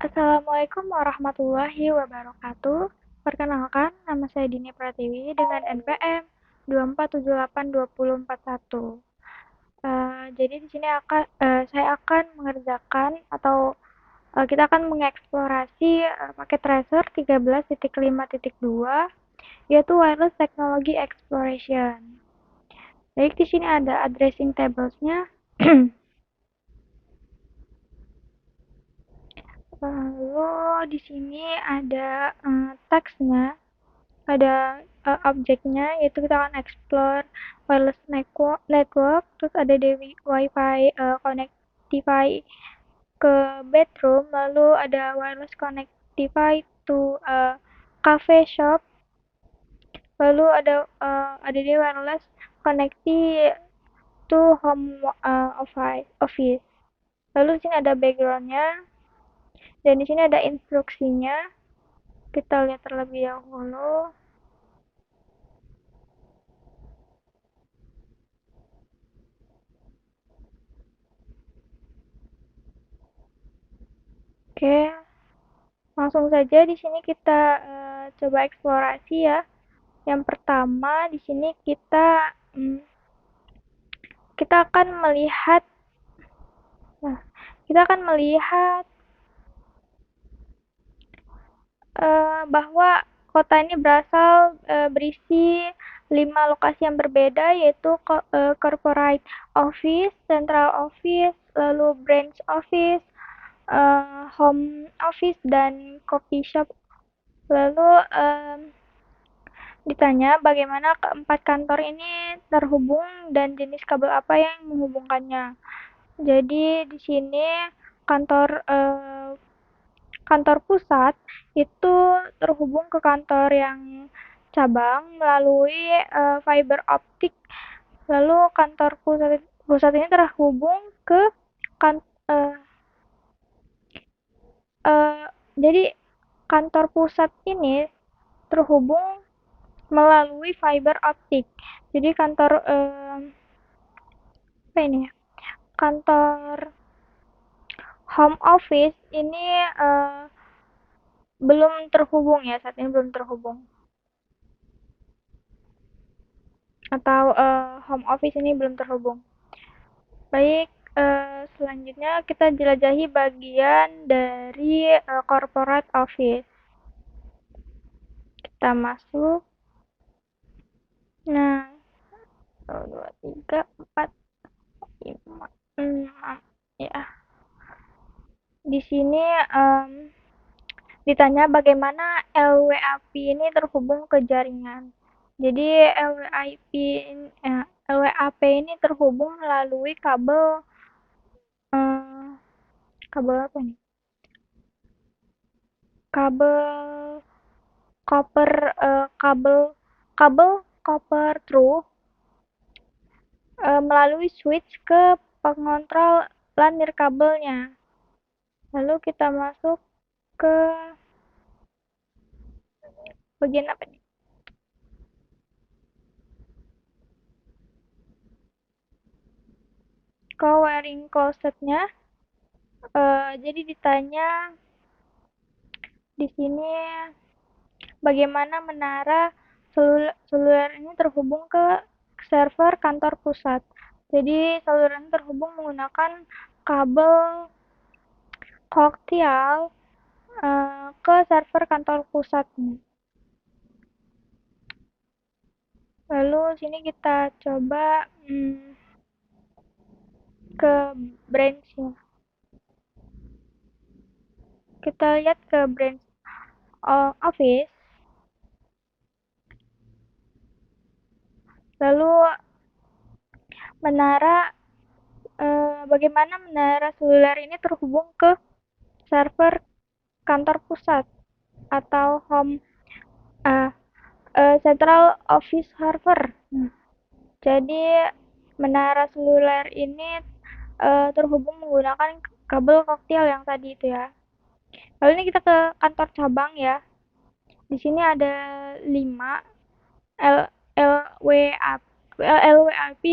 Assalamualaikum warahmatullahi wabarakatuh. Perkenalkan, nama saya Dini Pratiwi dengan NPM 24782041. Jadi di sini saya akan mengerjakan atau kita akan mengeksplorasi paket tracer 13.5.2 yaitu wireless technology exploration. Baik, di sini ada addressing tablesnya. Lalu di sini ada teksnya, ada objeknya, yaitu kita akan explore wireless network, terus ada di wifi connectify ke bedroom, lalu ada wireless connectify to cafe shop, lalu ada di wireless connecti to home office. Lalu di sini ada backgroundnya, dan di sini ada instruksinya. Kita lihat terlebih dahulu. Oke, langsung saja di sini kita coba eksplorasi ya. Yang pertama di sini kita akan melihat nah, kita akan melihat bahwa kota ini berisi 5 lokasi yang berbeda, yaitu corporate office, central office, lalu branch office, home office, dan coffee shop. Lalu ditanya bagaimana keempat kantor ini terhubung dan jenis kabel apa yang menghubungkannya. Jadi di sini kantor pusat itu terhubung ke kantor yang cabang melalui fiber optik. Lalu kantor pusat ini terhubung ke kan, uh, uh, jadi kantor pusat ini terhubung melalui fiber optik. Jadi apa ini ya? Kantor home office ini belum terhubung ya, saat ini belum terhubung. Atau home office ini belum terhubung. Baik, selanjutnya kita jelajahi bagian dari corporate office. Kita masuk. Nah, 1, 2, 3, 4, 5, 6 ya. Di sini ditanya bagaimana LWAP ini terhubung ke jaringan. Jadi LWAP ini terhubung melalui kabel apa nih? Kabel copper kabel copper through melalui switch ke pengontrol LAN nirkabelnya. Lalu kita masuk ke bagian apa nih? Ke wiring closetnya. Jadi ditanya di sini bagaimana menara seluler ini terhubung ke server kantor pusat. Jadi seluler ini terhubung menggunakan kabel koaksial ke server kantor pusat. Lalu sini kita coba ke branch-nya. Kita lihat ke branch office. Lalu bagaimana menara seluler ini terhubung ke server kantor pusat atau home central office server. Jadi menara seluler ini terhubung menggunakan kabel koaksial yang tadi itu ya. Lalu ini kita ke kantor cabang ya. Di sini ada 5 LWAP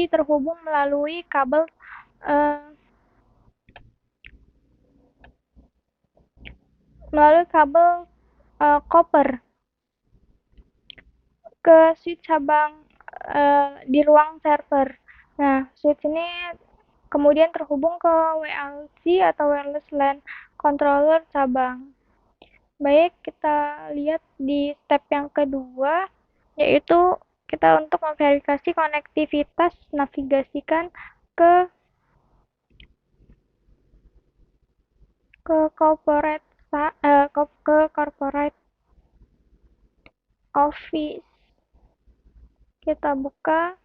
terhubung melalui kabel melalui kabel koper ke switch cabang di ruang server. Nah, switch ini kemudian terhubung ke WLC atau wireless LAN controller cabang. Baik, kita lihat di step yang kedua, yaitu kita untuk memverifikasi konektivitas navigasikan ke corporate ke corporate office. Kita buka,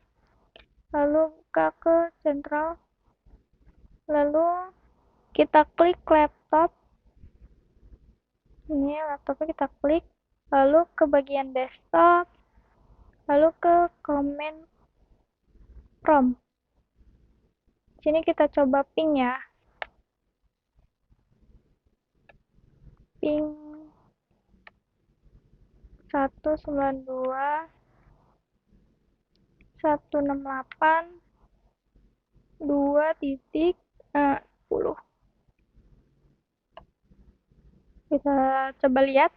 lalu buka ke central, lalu kita klik laptop. Ini laptopnya kita klik, lalu ke bagian desktop, lalu ke command prompt. Sini kita coba ping ya, ping 192.168.2.10. Kita coba lihat.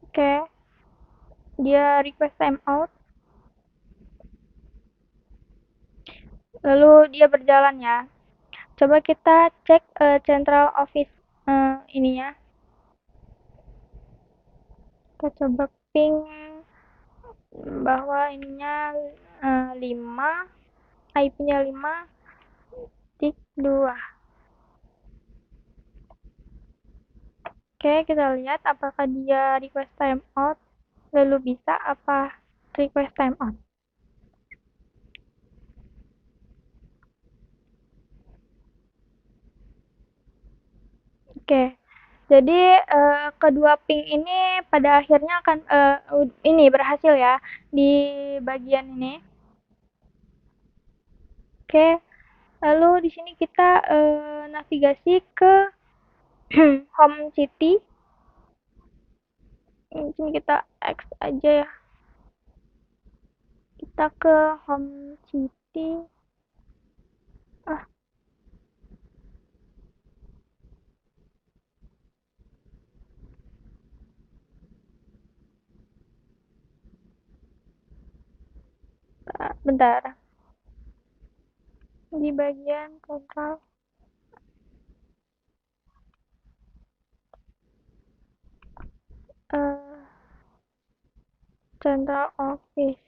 Oke, dia request timeout, lalu dia berjalan ya. Coba kita cek central office ini ya. Kita coba ping bahwa ininya 5, IP-nya 5.2. Oke, kita lihat apakah dia request timeout, lalu bisa apa request timeout. Oke, jadi kedua ping ini pada akhirnya akan ini berhasil ya di bagian ini. Oke, lalu di sini kita navigasi ke home city. Di sini kita X aja ya. Kita ke home city. Ah, bentar. Di bagian central. Central office.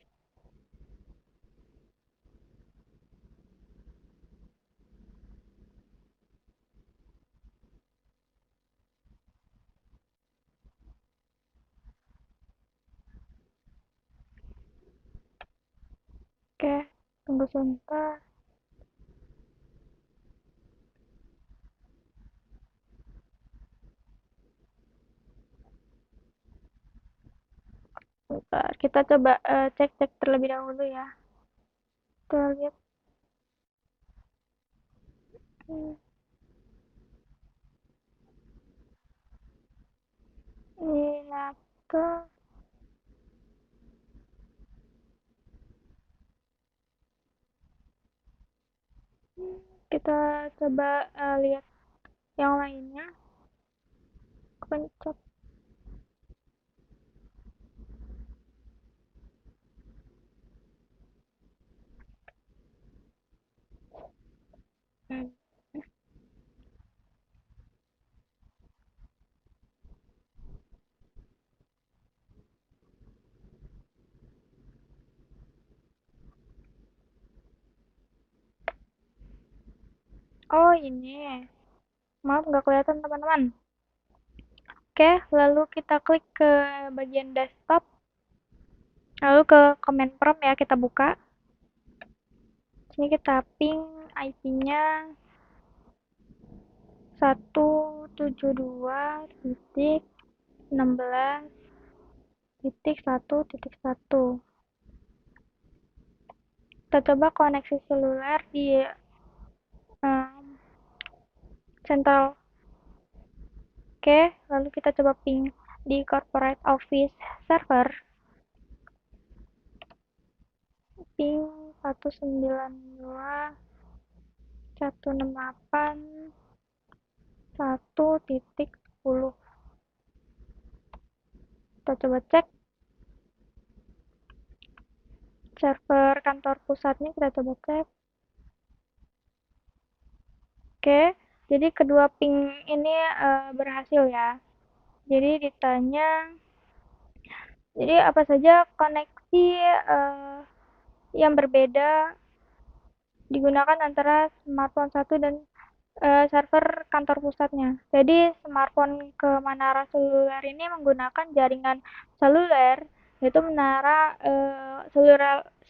Oke, tunggu sebentar. Bentar, kita coba cek-cek terlebih dahulu ya. Kita lihat. Ini laptop. Kita coba lihat yang lainnya. Pencet. Oh ini, maaf nggak kelihatan teman-teman. Oke, lalu kita klik ke bagian desktop, lalu ke command prompt ya, kita buka. Sini kita ping IP-nya 172.16.1.1. Kita coba koneksi seluler di central. Oke, lalu kita coba ping di corporate office server. Ping 192. 168.1.10. Kita coba cek server kantor pusatnya, kita coba cek. Oke, jadi kedua ping ini berhasil ya. Jadi ditanya, jadi apa saja koneksi yang berbeda digunakan antara smartphone satu dan server kantor pusatnya. Jadi smartphone ke menara seluler ini menggunakan jaringan seluler, yaitu menara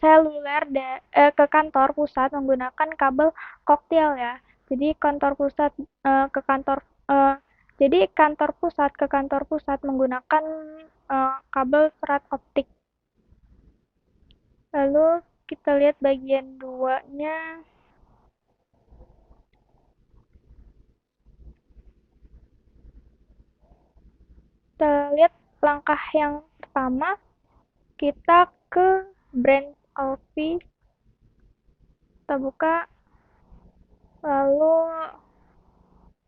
seluler ke kantor pusat menggunakan kabel koktil ya. Jadi kantor pusat ke kantor eh, jadi kantor pusat ke kantor pusat menggunakan kabel serat optik. Lalu kita lihat bagian 2-nya. Kita lihat langkah yang pertama, kita ke branch office, kita buka, lalu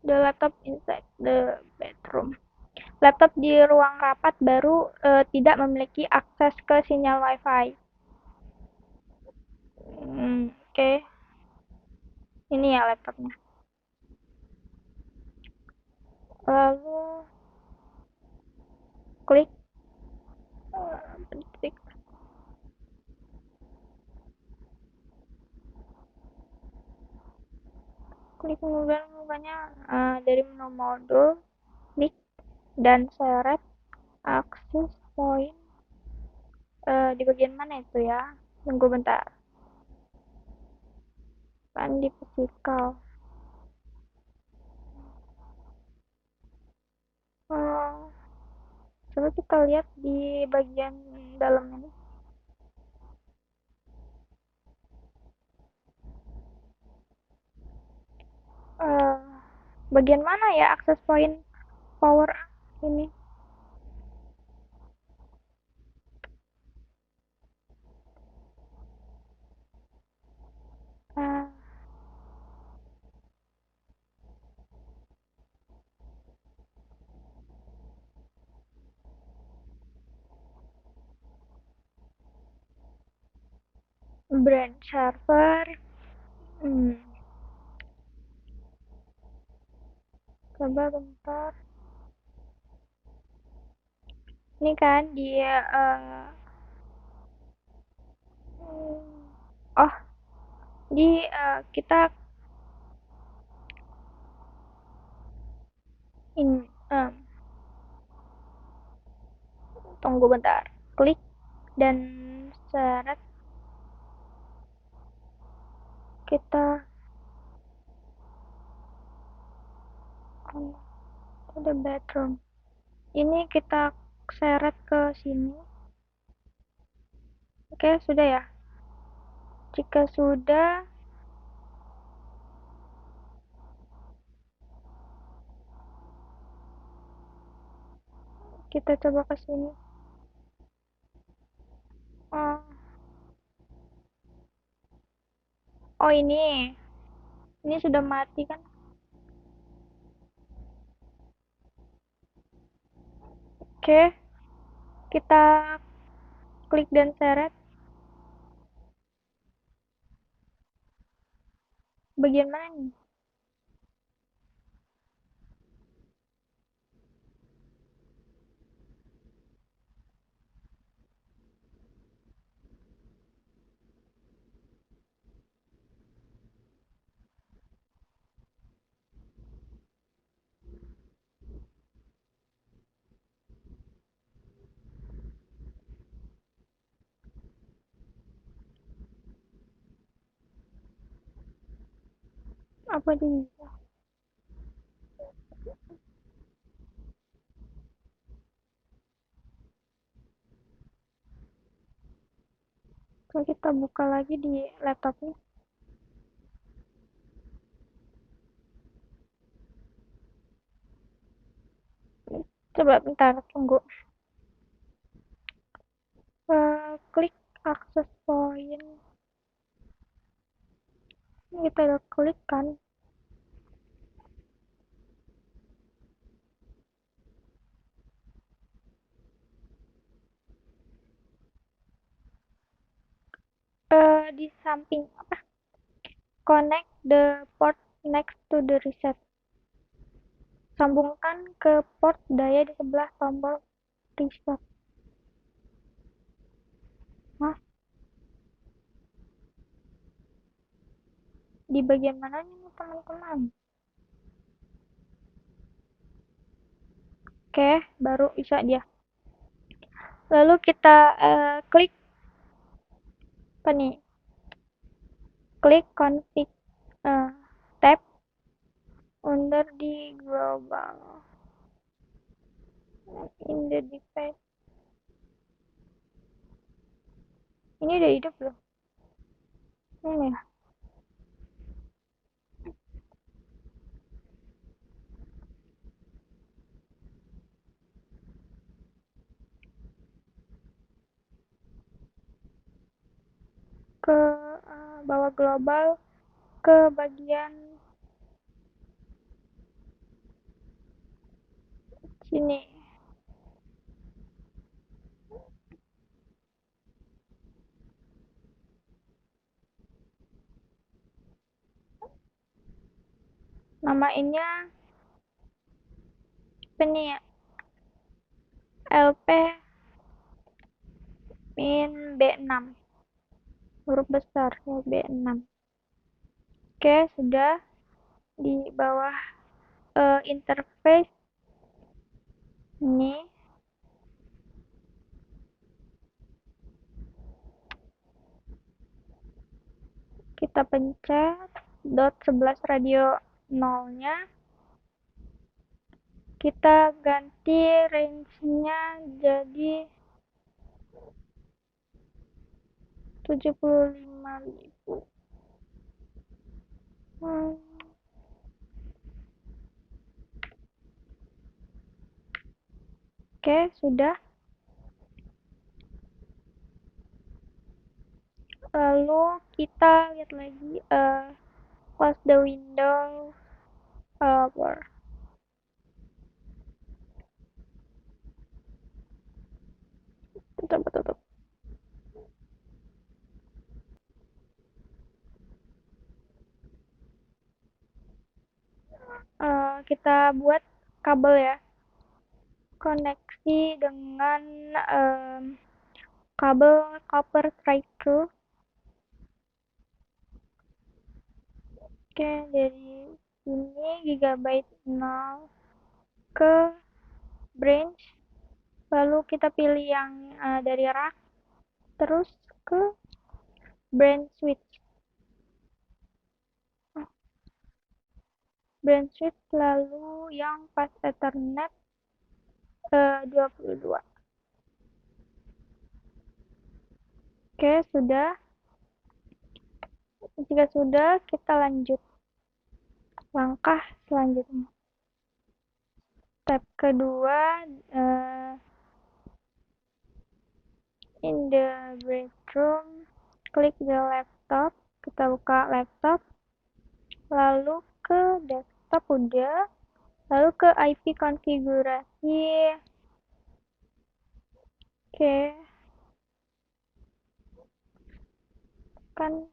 the laptop inside the bedroom. Laptop di ruang rapat baru tidak memiliki akses ke sinyal wifi. Oke. Ini ya laptopnya. Lalu klik klik klik kemudian mukanya dari menu modul, klik dan seret akses point di bagian mana itu ya? Tunggu bentar. Kan di physical. Coba kita lihat di bagian dalam ini. Eh, Bagian mana ya akses point power ini? Eh, Brand server. Coba bentar. Ini kan dia oh di kita in tunggu bentar. Klik dan seret kita to the bedroom. Ini kita seret ke sini. Oke, sudah ya. Jika sudah, kita coba ke sini. Oh, oh ini sudah mati kan? Oke, kita klik dan seret. Bagian mana nih? Apa ini? Coba kita buka lagi di laptopnya. Coba bentar, tunggu. Klik akses point. kita udah klik kan. Di samping apa, connect the port next to the reset, sambungkan ke port daya di sebelah tombol reset. Hah? Di bagian mananya nih teman-teman? Oke, baru bisa dia. Lalu kita klik apa nih? Klik config, tab under di global in the device. Ini udah hidup belum? Ini ya. Ke bawah global ke bagian sini. Namainnya apa nih ya? LP min B6, huruf besar ya, B6. Oke, sudah. Di bawah interface ini kita pencet dot 11 radio 0-nya, kita ganti range-nya jadi 75.000. Oke, sudah. Lalu kita lihat lagi, close the window, power. Tutup. Kita buat kabel ya, koneksi dengan kabel copper striker. Oke, dari ini gigabyte 0 ke branch, lalu kita pilih yang dari rack, terus ke branch switch. Branch switch lalu yang pas Ethernet 22. Oke, sudah. Jika sudah, kita lanjut langkah selanjutnya. Step kedua, in the bedroom, klik the laptop, kita buka laptop, lalu ke desktop udah, lalu ke IP konfigurasi. Oke, kan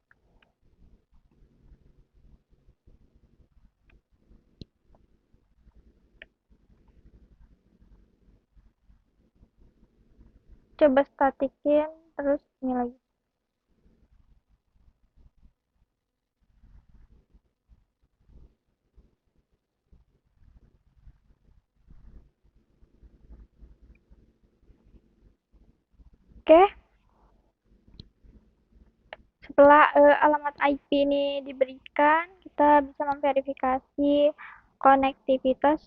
coba statikin, terus ini lagi. Oke, setelah alamat IP ini diberikan, kita bisa memverifikasi konektivitas.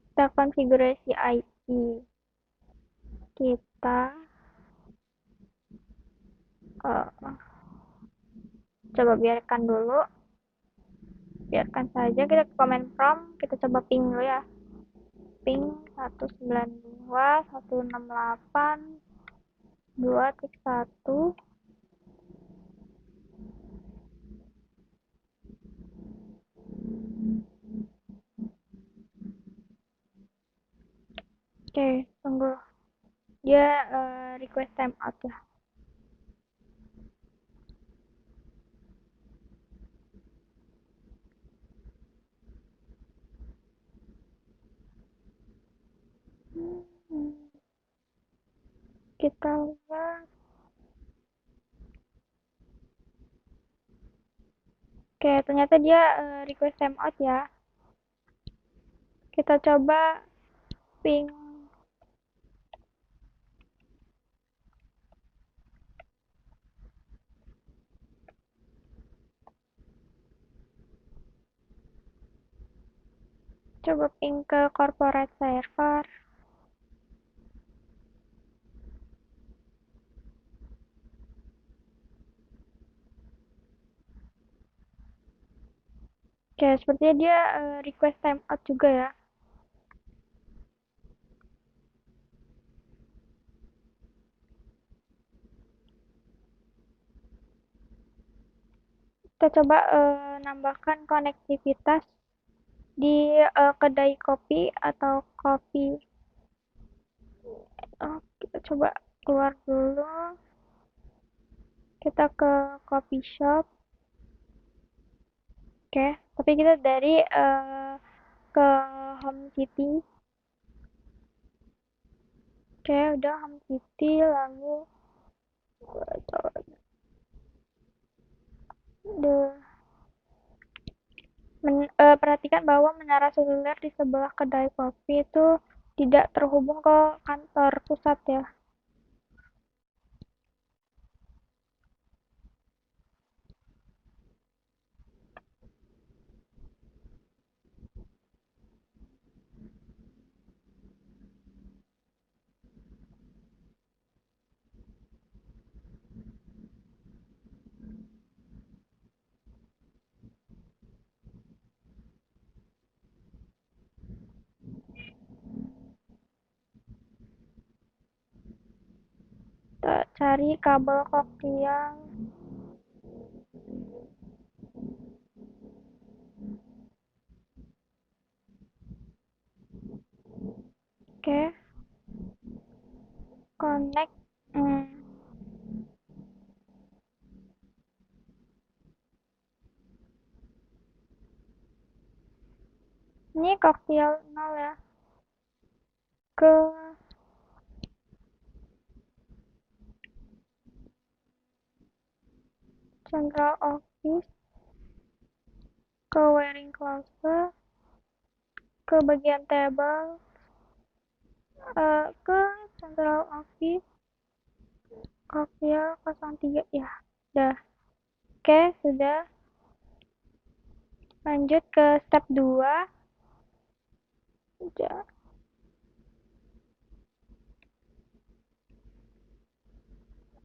Kita konfigurasi IP. Kita coba biarkan dulu. Biarkan saja, kita ke command prompt, kita coba ping dulu ya. Ping 192.168.2.1. Oke, tunggu. Dia request timeout ya. Hmm, kita lihat. Oke, ternyata dia request timeout ya. Kita coba ping. Coba ping ke corporate server. Oke, sepertinya dia request timeout juga ya. Kita coba nambahkan konektivitas di kedai kopi atau kopi. Kita coba keluar dulu. Kita ke coffee shop. Oke, tapi kita dari ke home city. Oke, udah home city lalu perhatikan bahwa menara seluler di sebelah kedai kopi itu tidak terhubung ke kantor pusat ya. Kita cari kabel koaksial. Oke, connect. Ini koaksial 0 ya. Ke central office, ke wiring closet, ke bagian table, ke central office, koaksial 03 ya. Udah. Oke, sudah. Lanjut ke step 2. Udah.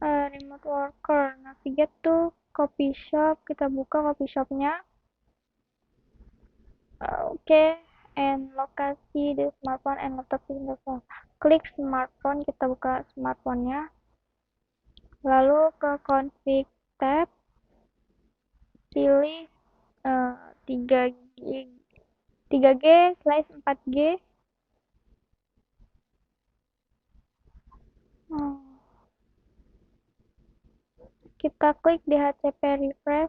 Remote worker. Navigate to coffee shop. Kita buka coffee shopnya. Oke. And lokasi di smartphone and laptop in the phone. Klik smartphone. Kita buka smartphone-nya. Lalu ke config tab. Pilih 3G 3G/4G. Kita klik di HCP refresh.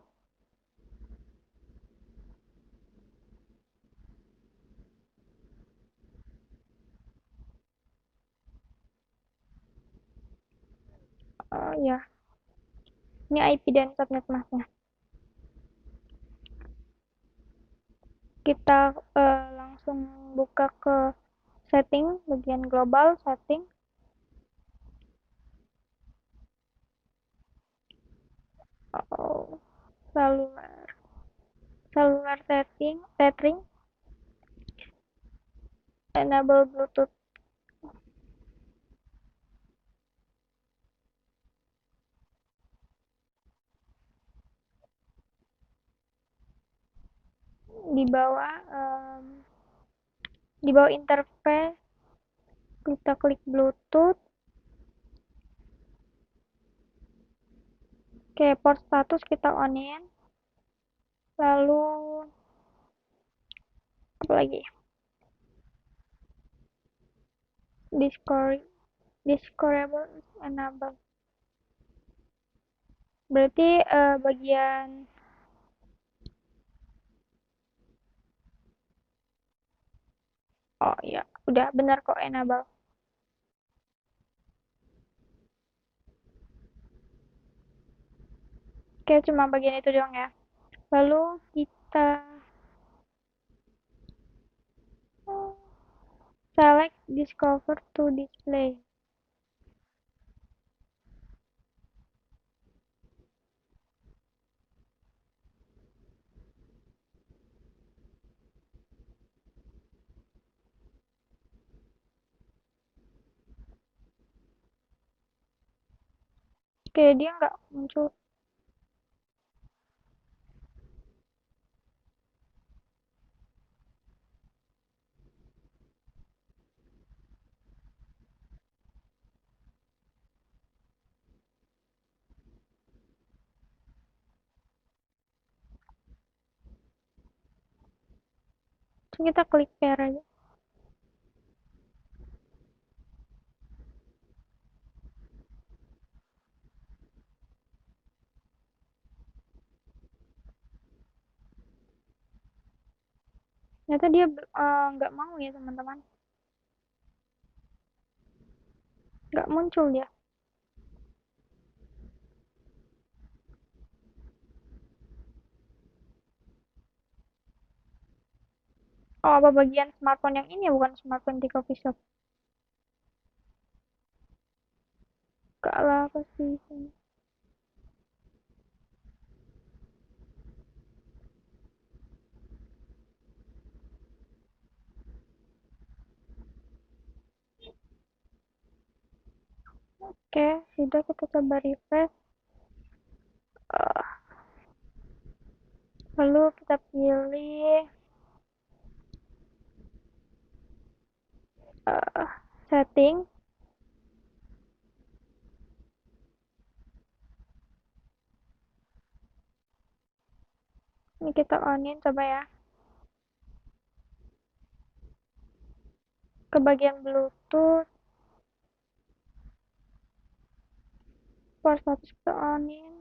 Ya, ini IP dan subnet masnya. Kita langsung buka ke setting, bagian global setting. Cellular tethering, enable Bluetooth. Di bawah interface kita klik Bluetooth. Oke, port status kita onin. Lalu apa lagi? Discover discoverable is enable. Berarti bagian oh iya, udah benar kok enable. Oke, cuma bagian itu doang ya. Lalu kita select discover to display. Oke, dia nggak muncul. Terus kita klik pair aja. Ternyata dia nggak mau ya teman-teman. Nggak muncul dia. Oh, apa bagian smartphone yang ini ya, bukan smartphone di coffee shop? Gak lah, pasti. Oke, sudah kita coba refresh. Uh, Lalu kita pilih uh, setting. Ini kita onin coba ya. Ke bagian Bluetooth. Power status kita onin.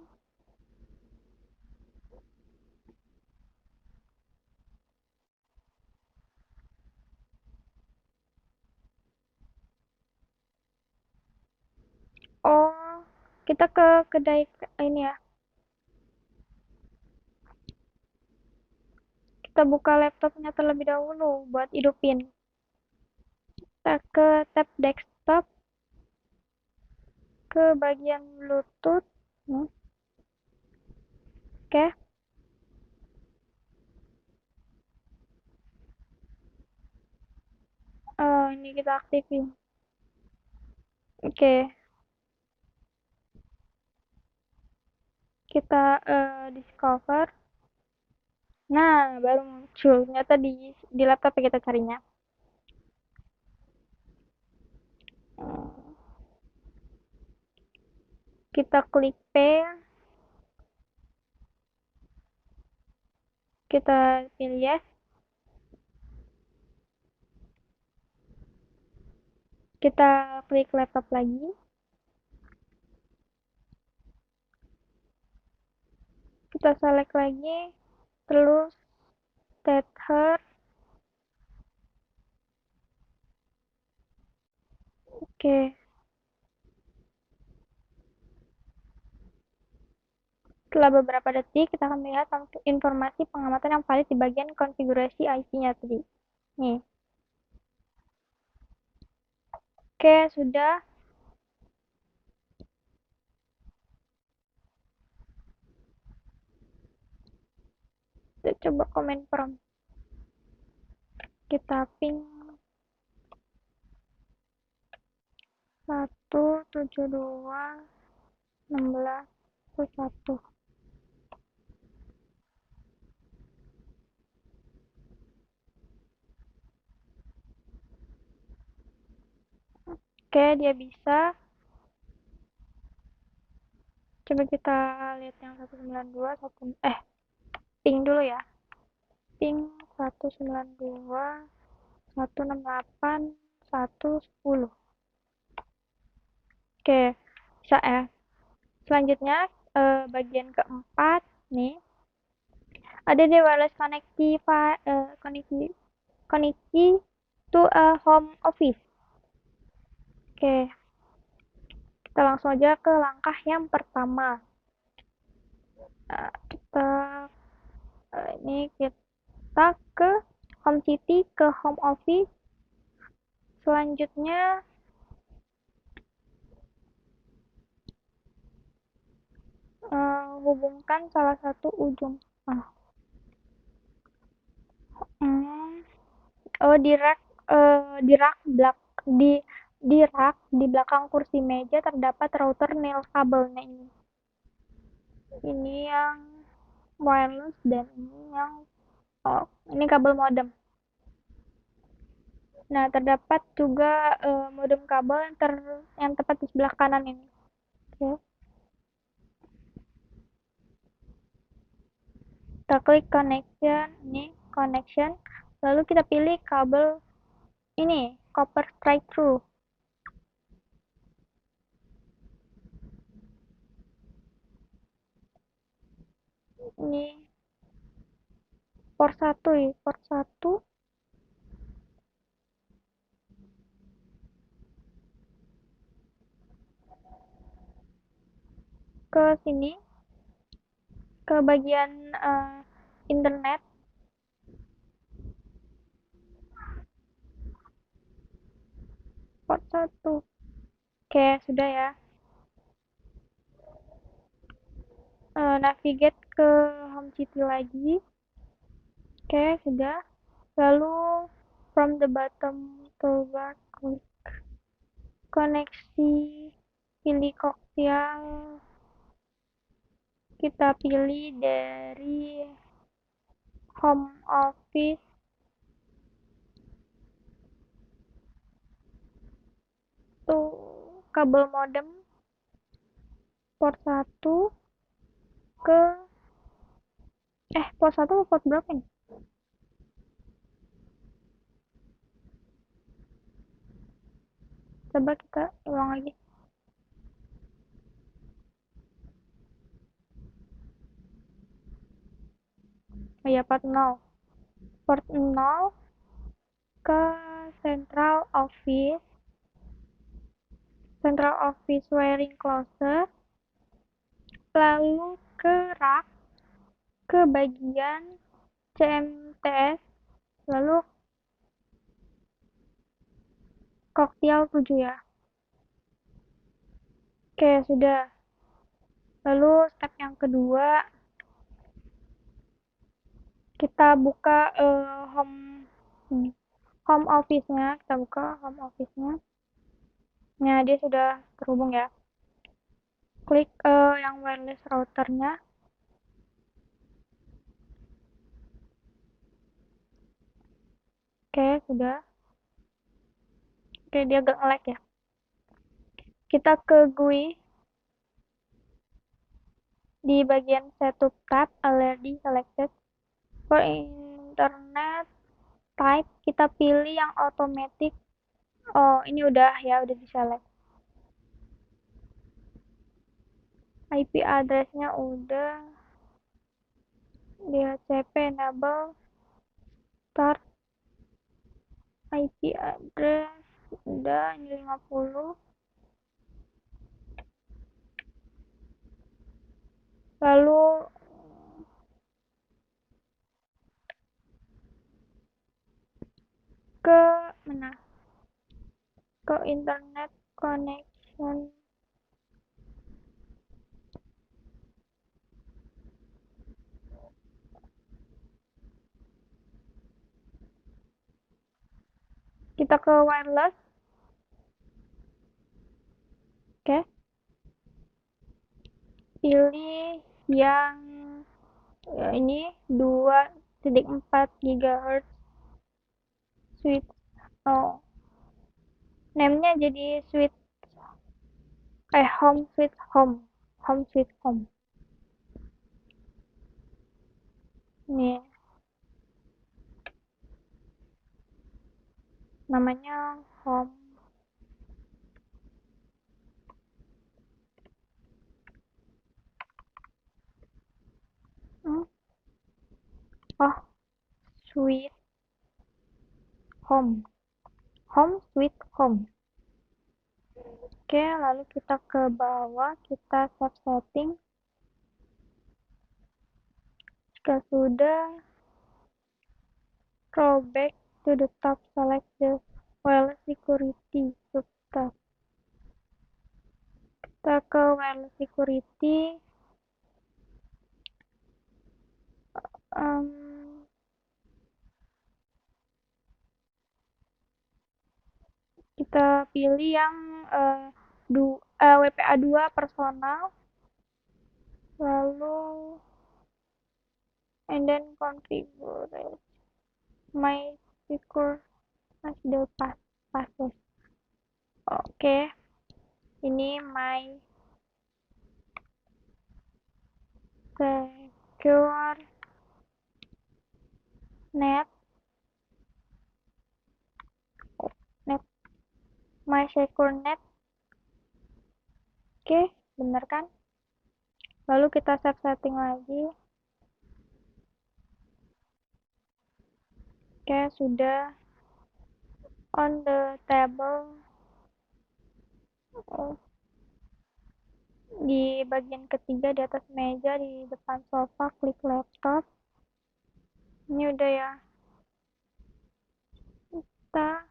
Oh, kita ke kedai ini ya. Kita buka laptopnya terlebih dahulu buat hidupin. Kita ke tab desktop, ke bagian Bluetooth. Oke. Ini kita aktifin. Oke. Kita discover. Nah, baru muncul. Ternyata di laptop kita carinya. Kita klik pair. Kita pilih yes. Kita klik laptop lagi. Kita select lagi. Terus set her. Oke. Setelah beberapa detik, kita akan melihat informasi pengamatan yang valid di bagian konfigurasi IP-nya tadi. Nih. Oke, sudah. Kita coba komen prompt. Kita ping 172.16.1. Oke, dia bisa. Coba kita lihat yang 192, ping dulu ya. Ping 192, 168, 110. Oke, bisa ya. Selanjutnya bagian keempat nih ada di wireless connecti to a home office. Oke, kita langsung aja ke langkah yang pertama. Kita ini kita ke home city, ke home office. Selanjutnya hubungkan salah satu ujung. Oh, di rak belak di rak di belakang kursi meja terdapat router nirkabelnya ini. Ini yang wireless dan ini yang ini kabel modem. Nah, terdapat juga modem kabel yang tepat di sebelah kanan ini. Oke. Kita klik connection, ini connection. Lalu kita pilih kabel ini, copper straight through. Ini port 1 ya, port 1 ke sini, ke bagian internet. Port 1. Oke, sudah ya. Navigate ke home city lagi. Oke, sudah. Lalu from the bottom toolbar klik koneksi, pilih koaksial. Kita pilih dari home office tuh kabel modem port 1 ke port 1 atau port berapa nih? Coba kita ulang lagi. Oh ya, port 0. Port 0 ke central office wiring closer, lalu ke rak, ke bagian CMTS, lalu koaksial 7 ya. Oke, sudah. Lalu step yang kedua, kita buka home office-nya, kita buka home office-nya. Nah, dia sudah terhubung ya. Klik yang wireless routernya. Oke, sudah. Oke, dia agak nge-lag ya. Kita ke GUI di bagian setup tab, already selected. For internet type, kita pilih yang automatic. Oh, ini udah ya, udah di select. IP address-nya udah. DHCP enable. Start IP address udah, ini 50. Lalu ke mana? Ke internet connection. Kita ke wireless. Oke. Pilih yang ya ini 2.4 GHz switch. Oh. Name-nya jadi home sweet home. Home sweet home. Nih. Namanya home sweet home. Home sweet home. Oke, lalu kita ke bawah, kita save setting. Jika sudah, scroll back to the top, select the wireless security subtab. Kita ke wireless security. Kita pilih yang WPA 2 personal, lalu and then configure my secure as the password. Oke, ini my secure net my secure net. Oke, bener kan? Lalu kita save setting lagi. Oke, sudah. On the table, di bagian ketiga, di atas meja, di depan sofa, klik laptop. Ini udah ya. Kita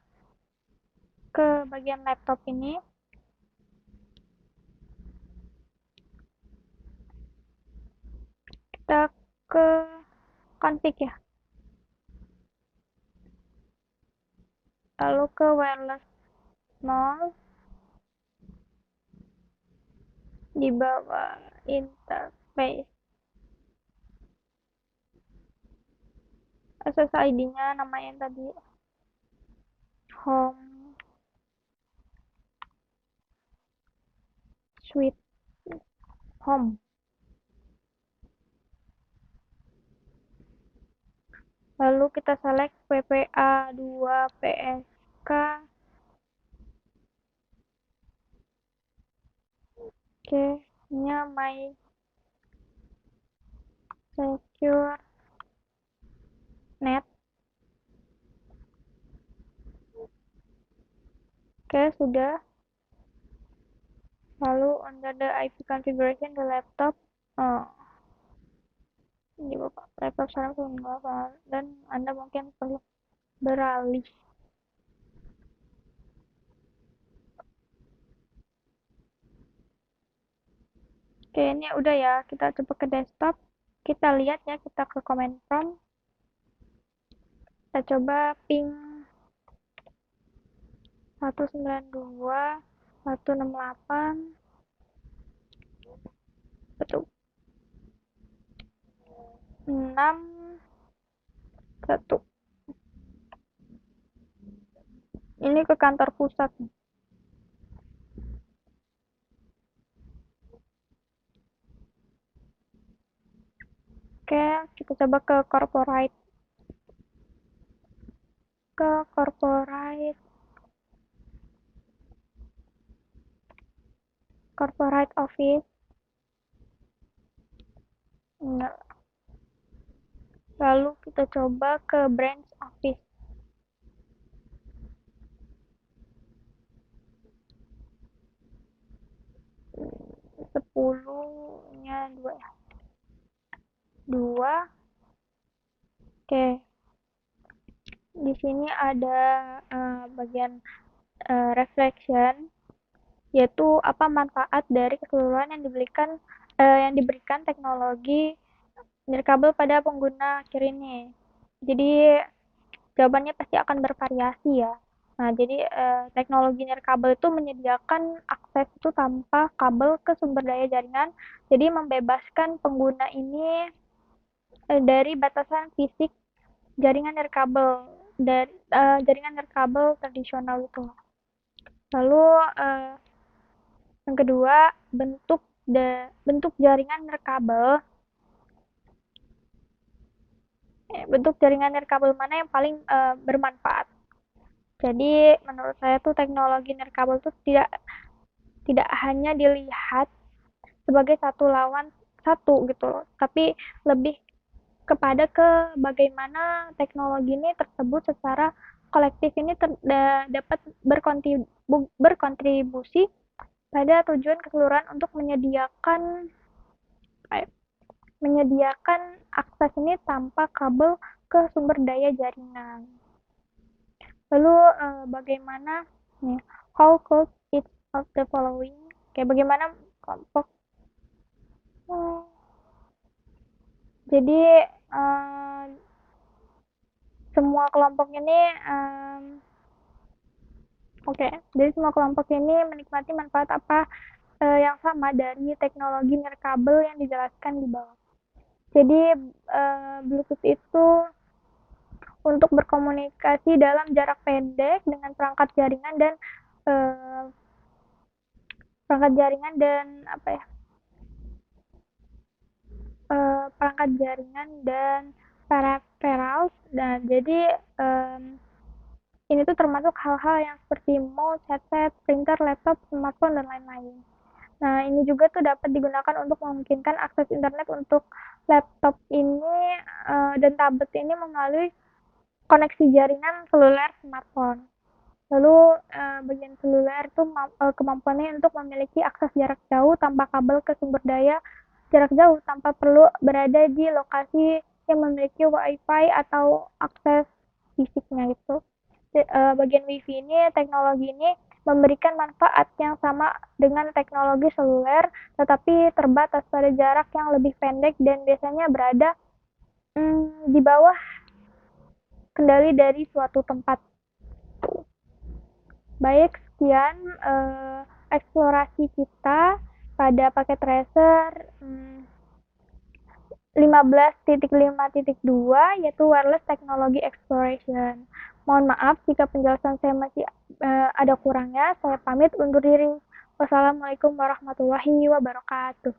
ke bagian laptop ini. Kita ke config ya. Lalu ke wireless 0. Di bawah interface. SSID-nya namanya tadi home sweet home. Lalu kita select WPA 2 PSK. Oke, ini my secure net. Oke, sudah. Lalu under the IP configuration the laptop di laptop sekarang sudah, dan Anda mungkin perlu beralih. Oke, ini udah ya. Kita coba ke desktop. Kita lihat ya, kita ke command prompt. Kita coba ping 192.168. Betul. 61. Ini ke kantor pusat. Oke, kita coba ke corporate. Ke corporate office. Enggak. Lalu kita coba ke branch office. Sepuluhnya 2 ya. 2. Oke. Di sini ada bagian reflection, yaitu apa manfaat dari keseluruhan yang diberikan teknologi nirkabel pada pengguna akhir ini. Jadi jawabannya pasti akan bervariasi ya. Nah, jadi teknologi nirkabel itu menyediakan akses itu tanpa kabel ke sumber daya jaringan, jadi membebaskan pengguna ini dari batasan fisik jaringan nirkabel, dari jaringan nirkabel tradisional itu. Lalu yang kedua, bentuk jaringan nirkabel. Bentuk jaringan nirkabel mana yang paling bermanfaat? Jadi menurut saya tuh teknologi nirkabel tuh tidak hanya dilihat sebagai satu lawan satu gitu loh, tapi lebih kepada bagaimana teknologi ini tersebut secara kolektif ini dapat berkontribusi pada tujuan keseluruhan untuk menyediakan akses ini tanpa kabel ke sumber daya jaringan. Lalu bagaimana nih, how could each of the following, kayak bagaimana kelompok, jadi semua kelompok ini jadi semua kelompok ini menikmati manfaat apa yang sama dari teknologi nirkabel yang dijelaskan di bawah. Jadi Bluetooth itu untuk berkomunikasi dalam jarak pendek dengan perangkat jaringan dan eh, perangkat jaringan dan peripherals. Dan jadi ini tuh termasuk hal-hal yang seperti mouse, headset, printer, laptop, smartphone, dan lain-lain. Nah, ini juga tuh dapat digunakan untuk memungkinkan akses internet untuk laptop ini dan tablet ini melalui koneksi jaringan seluler smartphone. Lalu bagian seluler itu kemampuannya untuk memiliki akses jarak jauh tanpa kabel ke sumber daya jarak jauh tanpa perlu berada di lokasi yang memiliki wifi atau akses fisiknya gitu. Bagian wifi ini, teknologi ini memberikan manfaat yang sama dengan teknologi seluler, tetapi terbatas pada jarak yang lebih pendek dan biasanya berada di bawah kendali dari suatu tempat. Baik, sekian eksplorasi kita pada paket tracer 15.5.2 yaitu wireless technology exploration. Mohon maaf jika penjelasan saya masih ada kurangnya. Saya pamit undur diri. Wassalamualaikum warahmatullahi wabarakatuh.